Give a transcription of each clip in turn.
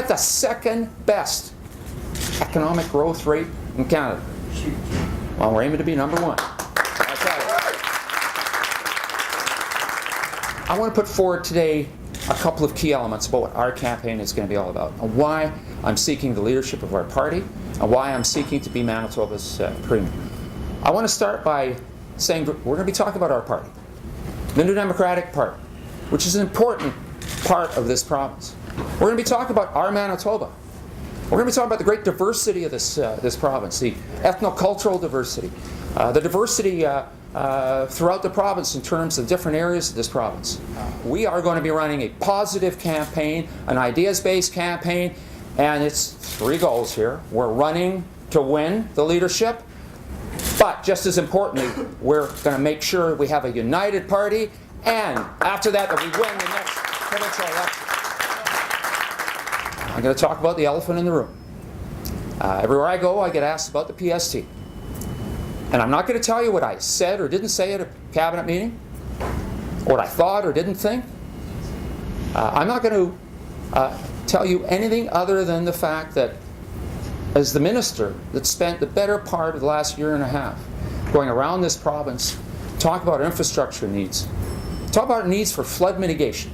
have the second best economic growth rate in Canada. Well, we're aiming to be number one. I want to put forward today a couple of key elements about what our campaign is going to be all about, and why I'm seeking the leadership of our party, and why I'm seeking to be Manitoba's premier. I want to start by saying we're going to be talking about our party, the New Democratic Party, which is an important part of this province. We're going to be talking about our Manitoba. We're going to be talking about the great diversity of this province, the ethno-cultural diversity, the diversity throughout the province in terms of different areas of this province. We are going to be running a positive campaign, an ideas-based campaign, and it's three goals here. We're running to win the leadership, but just as importantly, we're going to make sure we have a united party, and after that we win the next provincial election. I'm going to talk about the elephant in the room. Everywhere I go, I get asked about the PST. And I'm not going to tell you what I said or didn't say at a cabinet meeting, or what I thought or didn't think. I'm not going to tell you anything other than the fact that as the minister that spent the better part of the last year and a half going around this province, talk about infrastructure needs, talk about needs for flood mitigation.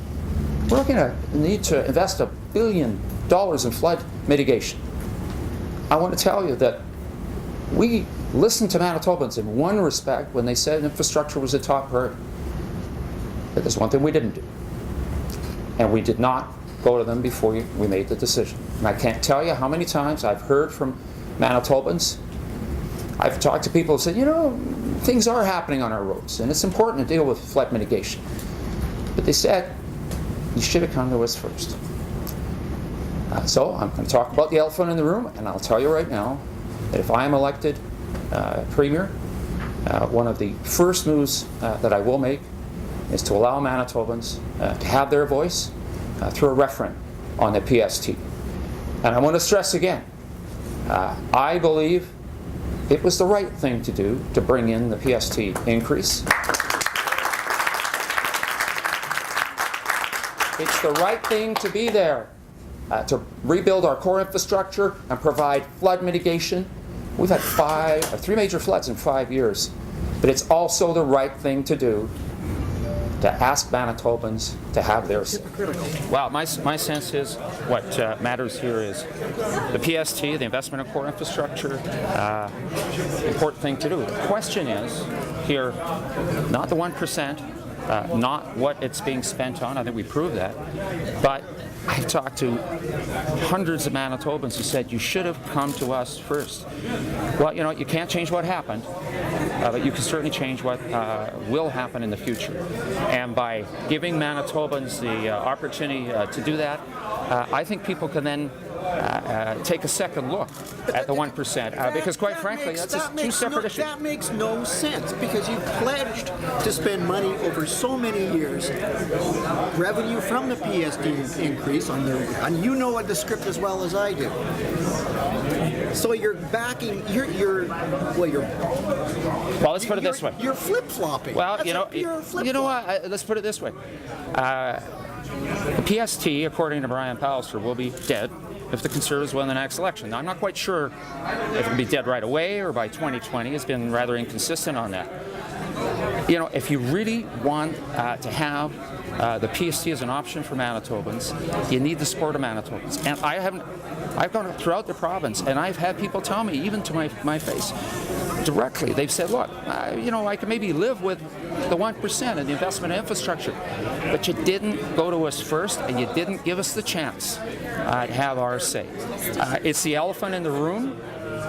We're looking at the need to invest $1 billion in flood mitigation. I want to tell you that we listened to Manitobans in one respect when they said infrastructure was a top priority. But there's one thing we didn't do. And we did not go to them before we made the decision. And I can't tell you how many times I've heard from Manitobans. I've talked to people who said, you know, things are happening on our roads, and it's important to deal with flood mitigation. But they said, you should have come to us first. So I'm going to talk about the elephant in the room, and I'll tell you right now that if I am elected premier, one of the first moves that I will make is to allow Manitobans to have their voice through a referendum on the PST. And I want to stress again, I believe it was the right thing to do to bring in the PST increase. It's the right thing to be there to rebuild our core infrastructure and provide flood mitigation. We've had three major floods in 5 years, but it's also the right thing to do to ask Manitobans to have their say. Well, my sense is what matters here is the PST, the investment in core infrastructure, important thing to do. The question is here, not the 1%, not what it's being spent on. I think we proved that, but I've talked to hundreds of Manitobans who said you should have come to us first. Well, you know, you can't change what happened, but you can certainly change what will happen in the future. And by giving Manitobans the opportunity to do that, I think people can then take a second look at the 1%, because quite frankly, that's just two separate issues. That makes no sense, because you pledged to spend money over so many years, revenue from the PST increase on your, and you know the script as well as I do. So you're backing, well, let's put it this way. You're flip-flopping. Well, That's you know what? Let's put it this way. The PST, according to Brian Pallister, will be dead if the Conservatives win the next election. Now, I'm not quite sure if it'll be dead right away or by 2020. It's been rather inconsistent on that. You know, if you really want to have the PST as an option for Manitobans, you need the support of Manitobans. And I've gone throughout the province, and I've had people tell me, even to my face, directly, they've said, look, you know, I can maybe live with the 1% and the investment in infrastructure, but you didn't go to us first, and you didn't give us the chance to have our say. It's the elephant in the room.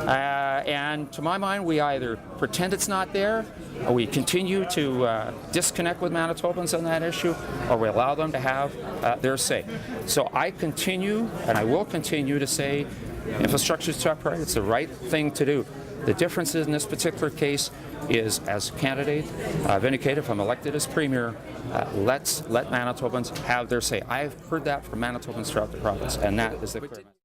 And to my mind, we either pretend it's not there, or we continue to disconnect with Manitobans on that issue, or we allow them to have their say. So I continue, and I will continue to say, infrastructure is top priority. It's the right thing to do. The difference in this particular case is, as candidate, I've indicated if I'm elected as premier, let's let Manitobans have their say. I've heard that from Manitobans throughout the province, and that is the clear message.